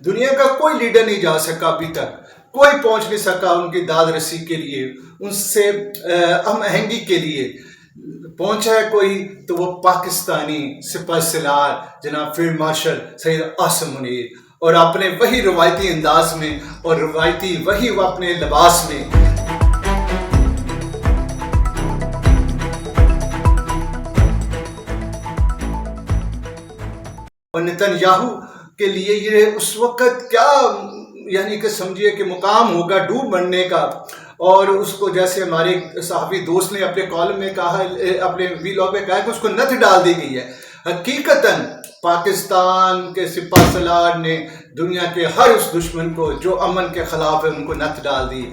دنیا کا کوئی لیڈر نہیں جا سکا ابھی تک، کوئی پہنچ نہیں سکا ان کی داد رسی کے لیے، ان سے ہم آہنگی کے لیے پہنچا ہے کوئی تو وہ پاکستانی سپہ سالار جناب فیلڈ مارشل سید عاصم منیر، اور اپنے وہی روایتی انداز میں اور روایتی وہی وہ اپنے لباس میں اور نتن یاہو کے لیے یہ اس وقت کیا یعنی کہ سمجھیے کہ مقام ہوگا ڈوب مرنے کا، اور اس کو جیسے ہمارے صحافی دوست نے اپنے کالم میں کہا، اپنے وی لاگ میں کہا کہ اس کو نت ڈال دی گئی ہے۔ حقیقتاً پاکستان کے سپہ سالار نے دنیا کے ہر اس دشمن کو جو امن کے خلاف ہے ان کو نت ڈال دی۔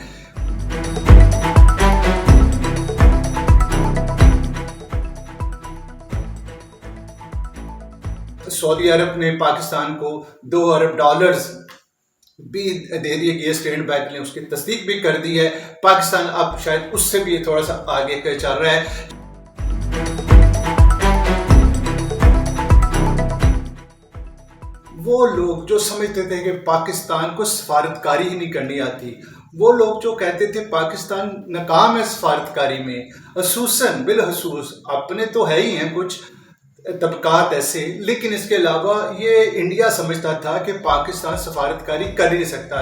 سعودی عرب نے پاکستان کو $2 ارب بھی دے دیے کہ یہ اسٹینڈ بینک نے اس کی تصدیق بھی کر دی ہے۔ پاکستان اب شاید اس سے بھی تھوڑا سا آگے کے چل رہا ہے۔ وہ لوگ جو سمجھتے تھے کہ پاکستان کو سفارتکاری ہی نہیں کرنی آتی، وہ لوگ جو کہتے تھے پاکستان ناکام ہے سفارتکاری میں، خصوصاً بالخصوص اپنے تو ہے ہی ہیں کچھ طبقات ایسے، لیکن اس کے علاوہ یہ انڈیا سمجھتا تھا کہ پاکستان سفارتکاری کر ہی نہیں سکتا۔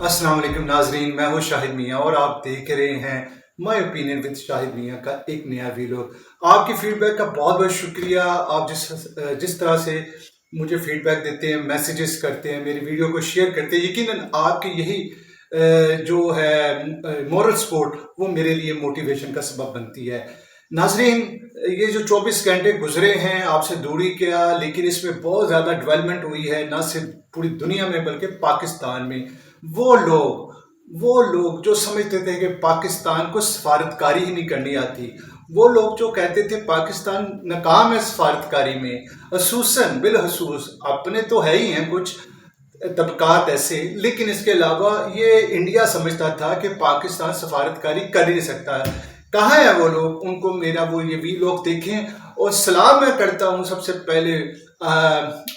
السلام علیکم ناظرین، میں ہوں شاہد میاں اور آپ دیکھ رہے ہیں مائی اوپینین وتھ شاہد میاں کا ایک نیا ویلوگ۔ آپ کی فیڈ بیک کا بہت بہت شکریہ۔ آپ جس طرح سے مجھے فیڈ بیک دیتے ہیں، میسیجز کرتے ہیں، میری ویڈیو کو شیئر کرتے ہیں، یقیناً آپ کی یہی جو ہے مورل سپورٹ وہ میرے لیے موٹیویشن کا سبب بنتی ہے۔ ناظرین، یہ جو 24 گھنٹے گزرے ہیں آپ سے دوری کیا، لیکن اس میں بہت زیادہ ڈیولپمنٹ ہوئی ہے، نہ صرف پوری دنیا میں بلکہ پاکستان میں۔ وہ لوگ جو سمجھتے تھے کہ پاکستان کو سفارتکاری ہی نہیں کرنی آتی، وہ لوگ جو کہتے تھے پاکستان ناکام ہے سفارتکاری میں، خصوصاً بالخصوص اپنے تو ہے ہی ہیں کچھ طبقات ایسے، لیکن اس کے علاوہ یہ انڈیا سمجھتا تھا کہ پاکستان سفارتکاری کر ہی نہیں سکتا۔ کہاں ہیں وہ لوگ؟ ان کو میرا وہ یہ وی لاگ دیکھیں، اور سلام میں کرتا ہوں سب سے پہلے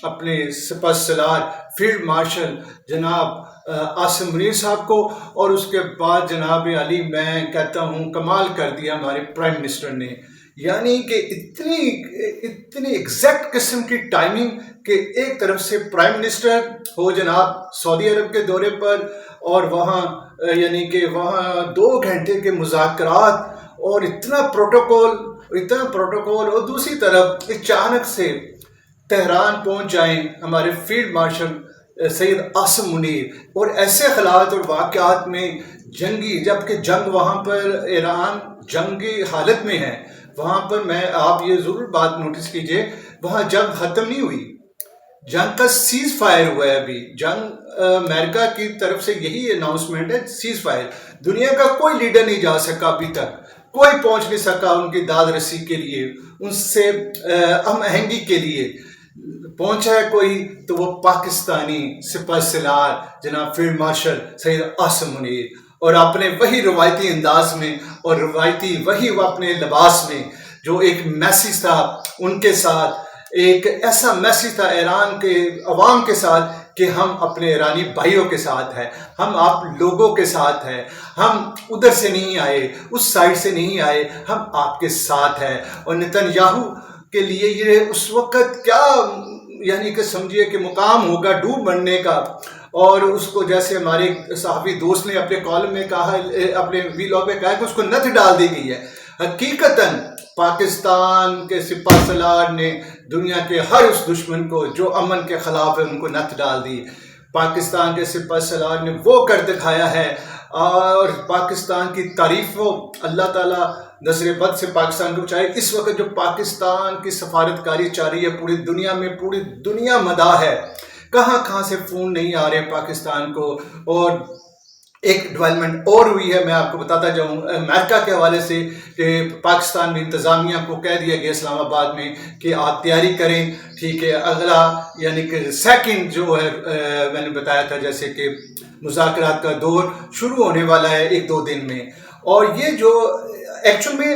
اپنے سپہ سالار فیلڈ مارشل جناب عاصم منیر صاحب کو، اور اس کے بعد جناب علی، میں کہتا ہوں کمال کر دیا ہمارے پرائم منسٹر نے، یعنی کہ اتنی ایگزیکٹ قسم کی ٹائمنگ کہ ایک طرف سے پرائم منسٹر ہو جناب سعودی عرب کے دورے پر، اور وہاں یعنی کہ وہاں 2 گھنٹے کے مذاکرات اور اتنا پروٹوکول، اور دوسری طرف اچانک سے تہران پہنچ جائیں ہمارے فیلڈ مارشل سید عاصم منیر، اور ایسے حالات اور واقعات میں جبکہ جنگ وہاں پر ایران جنگی حالت میں ہے، وہاں پر آپ یہ ضرور بات نوٹس کیجئے، وہاں جنگ ختم نہیں ہوئی، جنگ کا سیز فائر ہوا ہے ابھی۔ جنگ امریکہ کی طرف سے یہی اناؤنسمنٹ ہے، سیز فائر۔ دنیا کا کوئی لیڈر نہیں جا سکا ابھی تک، کوئی پہنچ نہیں سکا ان کی داد رسی کے لیے، ان سے ہم آہنگی کے لیے پہنچا ہے کوئی تو وہ پاکستانی سپہ سالار جناب فیلڈ مارشل سید عاصم منیر، اور اپنے وہی روایتی انداز میں اور روایتی وہی وہ اپنے لباس میں، جو ایک میسیج تھا ان کے ساتھ، ایک ایسا میسیج تھا ایران کے عوام کے ساتھ کہ ہم اپنے ایرانی بھائیوں کے ساتھ ہیں، ہم آپ لوگوں کے ساتھ ہیں، ہم ادھر سے نہیں آئے، اس سائڈ سے نہیں آئے، ہم آپ کے ساتھ ہیں۔ اور نتن یاہو کے لیے یہ اس وقت کیا یعنی کہ سمجھیے کہ مقام ہوگا ڈوب مرنے کا، اور اس کو جیسے ہمارے صحافی دوست نے اپنے کالم میں کہا، اپنے وی لاگ میں کہا کہ اس کو نت ڈال دی گئی ہے۔ حقیقتاً پاکستان کے سپہ سالار نے دنیا کے ہر اس دشمن کو جو امن کے خلاف ہے ان کو نت ڈال دی۔ پاکستان کے سپہ سالار نے وہ کر دکھایا ہے، اور پاکستان کی تعریف ہو، اللہ تعالیٰ نظر بد سے پاکستان کو بچائے۔ اس وقت جو پاکستان کی سفارتکاری چل رہی ہے پوری دنیا میں، پوری دنیا مداح ہے، کہاں سے فون نہیں آ رہے پاکستان کو۔ اور ایک ڈیولپمنٹ اور ہوئی ہے، میں آپ کو بتاتا جاؤں امریکہ کے حوالے سے، کہ پاکستان میں انتظامیہ کو کہہ دیا گیا اسلام آباد میں کہ آپ تیاری کریں، ٹھیک ہے، اگلا یعنی کہ سیکنڈ جو ہے میں نے بتایا تھا جیسے کہ مذاکرات کا دور شروع ہونے والا ہے 1-2 دن میں۔ اور یہ جو ایکچول میں